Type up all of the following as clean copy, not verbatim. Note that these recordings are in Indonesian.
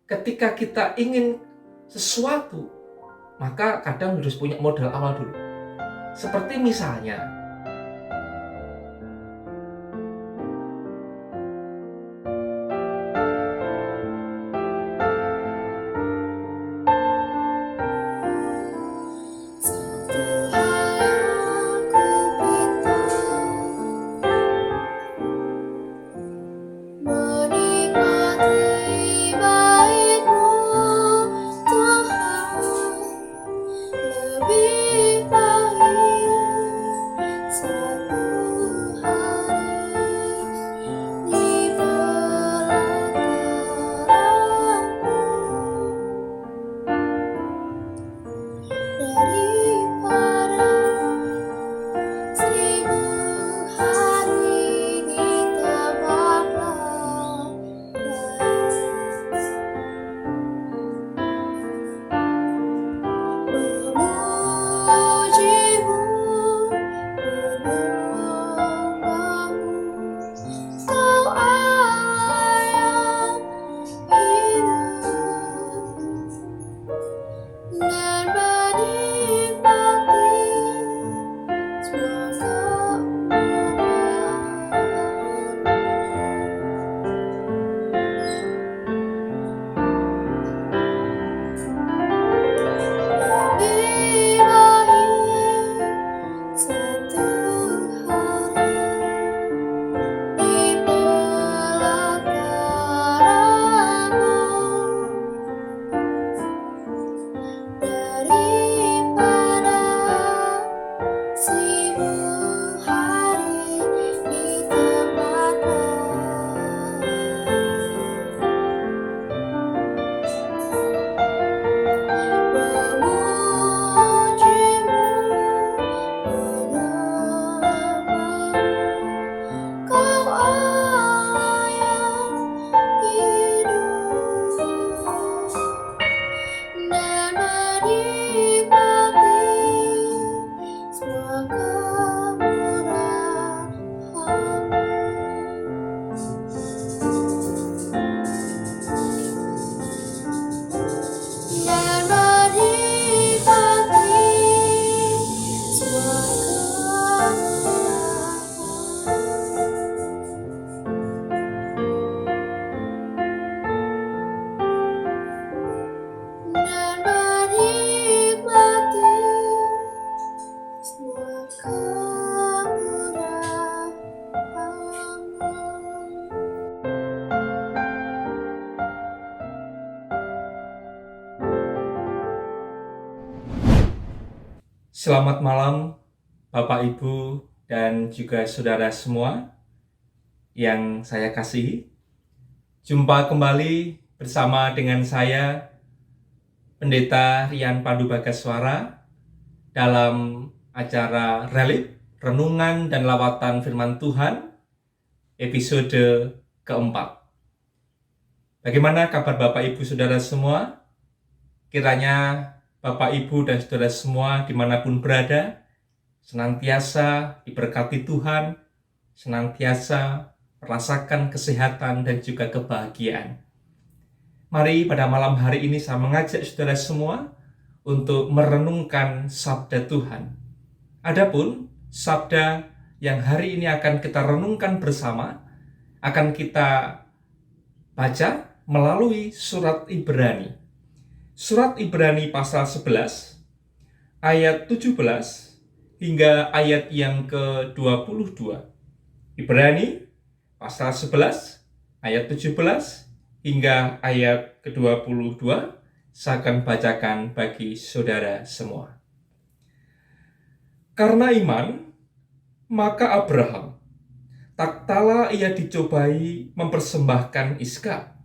ketika kita ingin sesuatu, maka kadang harus punya modal awal dulu. Seperti misalnya, menikmati baik-Mu Tuhan, lebih baik satu hari di pelataran-Mu daripada 1000 hari di tempat lain. Memuji-Mu, menyembah-Mu, Kau Allah yang hidup, dan menikmati semua lebih baik satu hari di pelataran-Mu daripada 1000 hari di tempat lain. Memuji-Mu, menyembah-Mu, Kau Allah yang hidup, dan menikmati semua kemurahan-Mu. Dan menikmati semua dan menikmati semua kemurahan-Mu. selamat malam Bapak, Ibu, dan juga saudara semua yang saya kasihi. Jumpa kembali bersama dengan saya, Pendeta Rian Pandu Bagaswara, dalam acara Relip, Renungan dan Lawatan Firman Tuhan, episode keempat. Bagaimana kabar Bapak, Ibu, saudara semua? Kiranya Bapak, Ibu, dan saudara semua dimanapun berada, senantiasa diberkati Tuhan, senantiasa merasakan kesehatan dan juga kebahagiaan. Mari pada malam hari ini saya mengajak saudara semua untuk merenungkan sabda Tuhan. Adapun sabda yang hari ini akan kita renungkan bersama, akan kita baca melalui surat Ibrani. Surat Ibrani pasal 11, ayat 17 hingga ayat yang ke-22. Ibrani pasal 11, ayat 17 hingga ayat ke-22, saya akan bacakan bagi saudara semua. Karena iman, maka Abraham, tatkala ia dicobai mempersembahkan Iskak,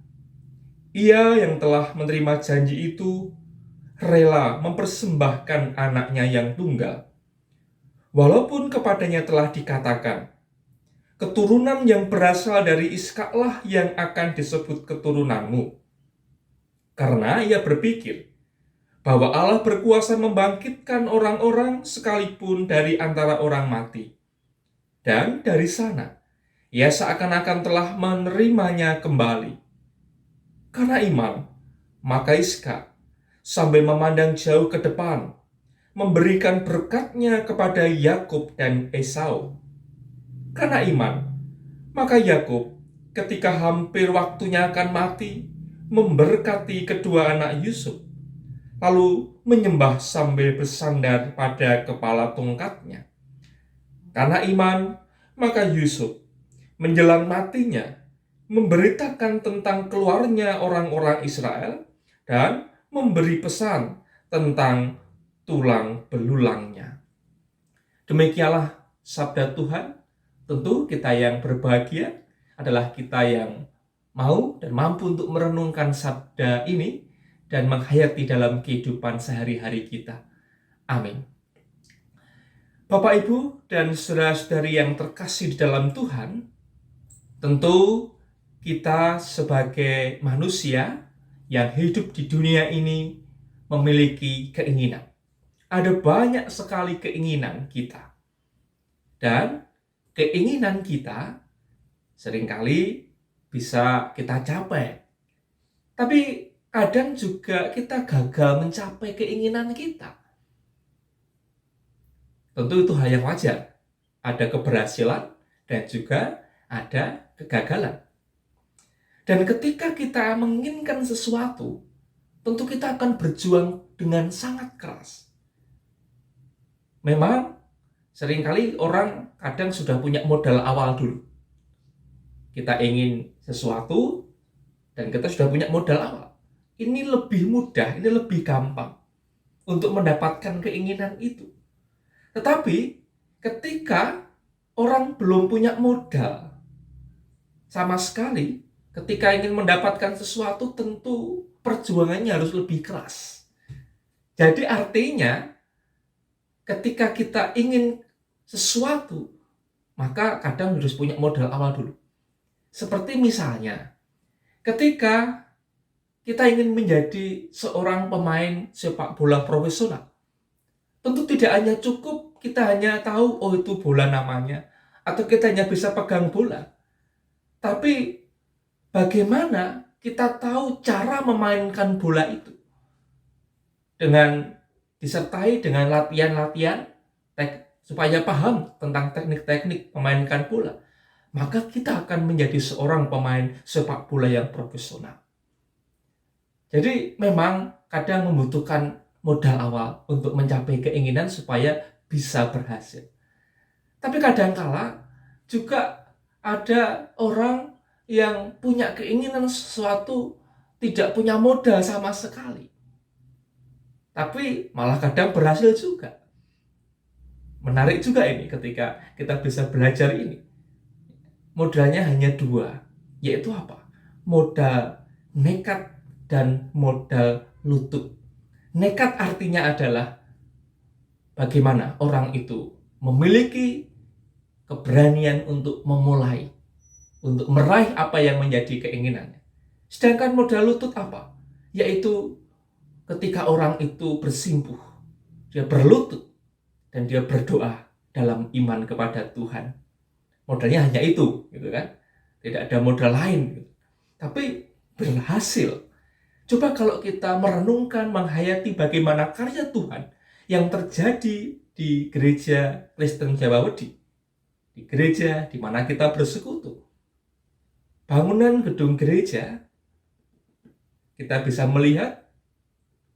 ia yang telah menerima janji itu rela mempersembahkan anaknya yang tunggal, walaupun kepadanya telah dikatakan, keturunan yang berasal dari Iskaklah yang akan disebut keturunanmu. Karena ia berpikir bahwa Allah berkuasa membangkitkan orang-orang sekalipun dari antara orang mati. Dan dari sana, ia seakan-akan telah menerimanya kembali. Karena iman, Maka Iskak sambil memandang jauh ke depan, memberikan berkatnya kepada Yakub dan Esau. Karena iman, maka Yakub ketika hampir waktunya akan mati, memberkati kedua anak Yusuf, lalu menyembah sambil bersandar pada kepala tongkatnya. Karena iman, maka Yusuf menjelang matinya memberitakan tentang keluarnya orang-orang Israel dan memberi pesan tentang tulang belulangnya. Demikianlah sabda Tuhan. Tentu kita yang berbahagia adalah kita yang mau dan mampu untuk merenungkan sabda ini dan menghayati dalam kehidupan sehari-hari kita. Amin. Bapak, Ibu, dan saudara-saudari yang terkasih di dalam Tuhan, tentu kita sebagai manusia yang hidup di dunia ini memiliki keinginan. Ada banyak sekali keinginan kita. Dan keinginan kita seringkali bisa kita capai. Tapi kadang juga kita gagal mencapai keinginan kita. Tentu itu hal yang wajar. Ada keberhasilan dan juga ada kegagalan. Dan ketika kita menginginkan sesuatu, tentu kita akan berjuang dengan sangat keras. Memang seringkali orang kadang sudah punya modal awal dulu. Kita ingin sesuatu dan kita sudah punya modal awal. Ini lebih mudah, ini lebih gampang untuk mendapatkan keinginan itu. Tetapi ketika orang belum punya modal sama sekali, ketika ingin mendapatkan sesuatu tentu perjuangannya harus lebih keras. Jadi artinya ketika kita ingin sesuatu, maka kadang harus punya modal awal dulu. Seperti misalnya, ketika kita ingin menjadi seorang pemain sepak bola profesional, tentu tidak hanya cukup kita hanya tahu, oh itu bola namanya, atau kita hanya bisa pegang bola. Tapi bagaimana kita tahu cara memainkan bola itu? Dengan disertai dengan latihan-latihan supaya paham tentang teknik-teknik memainkan bola, maka kita akan menjadi seorang pemain sepak bola yang profesional. Jadi memang kadang membutuhkan modal awal untuk mencapai keinginan supaya bisa berhasil. Tapi kadangkala juga ada orang yang punya keinginan sesuatu tidak punya modal sama sekali. Tapi malah kadang berhasil juga. Menarik juga ini ketika kita bisa belajar ini. Modalnya hanya 2, yaitu apa? Modal nekat dan modal lutut. Nekat artinya adalah bagaimana orang itu memiliki keberanian untuk memulai, untuk meraih apa yang menjadi keinginannya. Sedangkan modal lutut apa? Yaitu ketika orang itu bersimpuh, dia berlutut, dan dia berdoa dalam iman kepada Tuhan. Modalnya hanya itu, gitu kan? Tidak ada modal lain. Gitu. Tapi berhasil. Coba kalau kita merenungkan, menghayati bagaimana karya Tuhan yang terjadi di gereja Kristen Jawawedi, di gereja di mana kita bersekutu. Bangunan gedung gereja, kita bisa melihat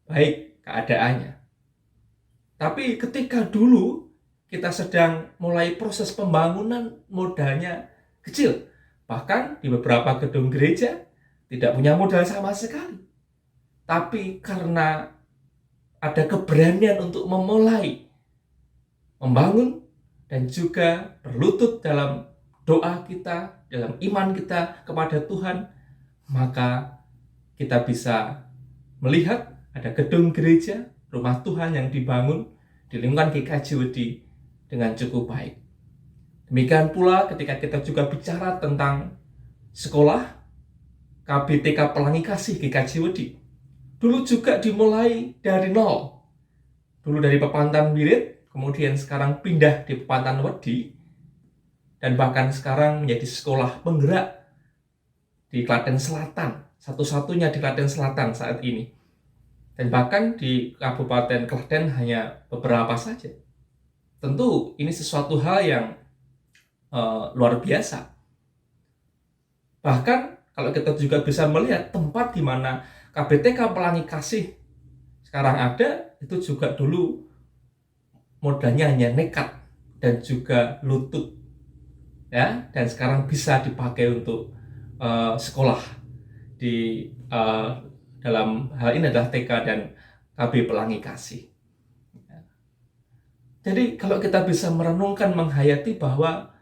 baik keadaannya. Tapi ketika dulu kita sedang mulai proses pembangunan, modalnya kecil. Bahkan di beberapa gedung gereja tidak punya modal sama sekali. Tapi karena ada keberanian untuk memulai, membangun, dan juga berlutut dalam doa kita, dalam iman kita kepada Tuhan, maka kita bisa melihat ada gedung gereja, rumah Tuhan yang dibangun di lingkungan GKJ Wedi dengan cukup baik. Demikian pula ketika kita juga bicara tentang sekolah KBTK Pelangi Kasih GKJ Wedi. Dulu juga dimulai dari nol. Dulu dari Pepantan Wirid, kemudian sekarang pindah di Pepantan Wedi, dan bahkan sekarang menjadi sekolah penggerak di Klaten Selatan satu-satunya di Klaten Selatan saat ini. Dan bahkan di Kabupaten Klaten hanya beberapa saja. Tentu ini sesuatu hal yang luar biasa. Bahkan kalau kita juga bisa melihat tempat di mana KBTK Pelangi Kasih sekarang ada, itu juga dulu modalnya hanya nekat dan juga lutut, ya, dan sekarang bisa dipakai untuk sekolah di dalam hal ini adalah TK dan KB Pelangi Kasih. Jadi kalau kita bisa merenungkan, menghayati bahwa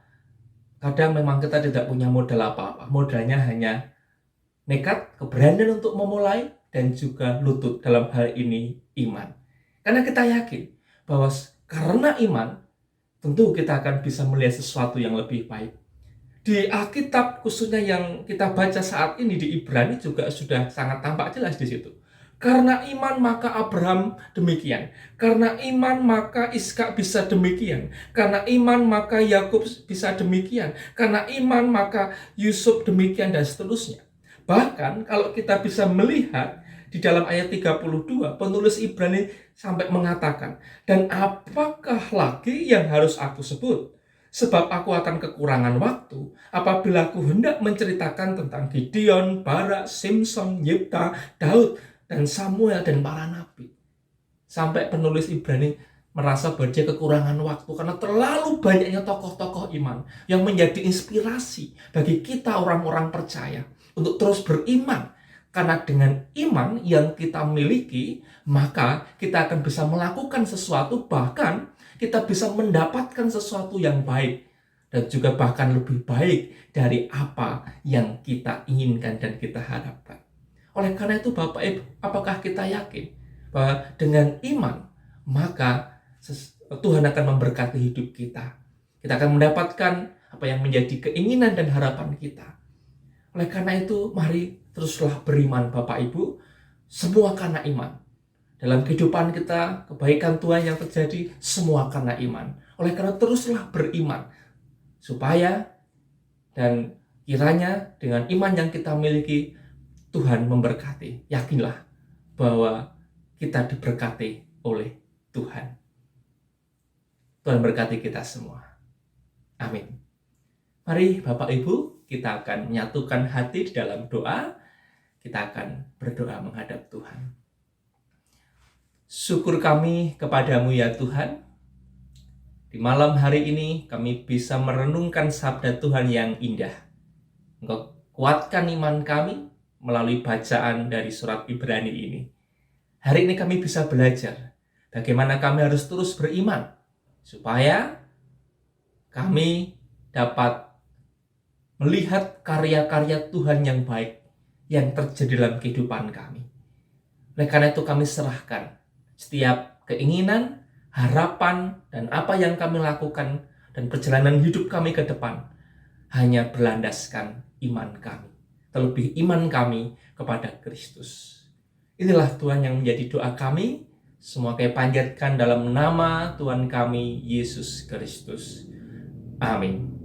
kadang memang kita tidak punya modal apa-apa, modalnya hanya nekat, keberanian untuk memulai, dan juga lutut, dalam hal ini iman. Karena kita yakin bahwa karena iman, tentu kita akan bisa melihat sesuatu yang lebih baik. Di Alkitab khususnya yang kita baca saat ini di Ibrani juga sudah sangat tampak jelas di situ. Karena iman maka Abraham demikian. Karena iman maka Ishak bisa demikian. Karena iman maka Yakub bisa demikian. Karena iman maka Yusuf demikian, dan seterusnya. Bahkan kalau kita bisa melihat di dalam ayat 32, penulis Ibrani sampai mengatakan, dan apakah lagi yang harus aku sebut? Sebab aku akan kekurangan waktu apabila aku hendak menceritakan tentang Gideon, Barak, Simson, Yefta, Daud, dan Samuel, dan para nabi. Sampai penulis Ibrani merasa bahwa dia kekurangan waktu karena terlalu banyaknya tokoh-tokoh iman yang menjadi inspirasi bagi kita orang-orang percaya untuk terus beriman. Karena dengan iman yang kita miliki, maka kita akan bisa melakukan sesuatu, bahkan kita bisa mendapatkan sesuatu yang baik, dan juga bahkan lebih baik dari apa yang kita inginkan dan kita harapkan. Oleh karena itu Bapak Ibu, apakah kita yakin bahwa dengan iman, maka Tuhan akan memberkati hidup kita. Kita akan mendapatkan apa yang menjadi keinginan dan harapan kita. Oleh karena itu, mari teruslah beriman Bapak Ibu, semua karena iman. Dalam kehidupan kita, kebaikan Tuhan yang terjadi, semua karena iman. Oleh karena teruslah beriman, supaya dan kiranya dengan iman yang kita miliki, Tuhan memberkati. Yakinlah bahwa kita diberkati oleh Tuhan. Tuhan berkati kita semua. Amin. Mari Bapak Ibu, kita akan menyatukan hati di dalam doa. Kita akan berdoa menghadap Tuhan. Syukur kami kepadamu ya Tuhan. Di malam hari ini kami bisa merenungkan sabda Tuhan yang indah. Engkau kuatkan iman kami melalui bacaan dari surat Ibrani ini. Hari ini kami bisa belajar bagaimana kami harus terus beriman, supaya kami dapat melihat karya-karya Tuhan yang baik yang terjadi dalam kehidupan kami. Oleh karena itu kami serahkan setiap keinginan, harapan, dan apa yang kami lakukan dan perjalanan hidup kami ke depan hanya berlandaskan iman kami. Terlebih iman kami kepada Kristus. Inilah Tuhan yang menjadi doa kami. Semua kami panjatkan dalam nama Tuhan kami, Yesus Kristus. Amin.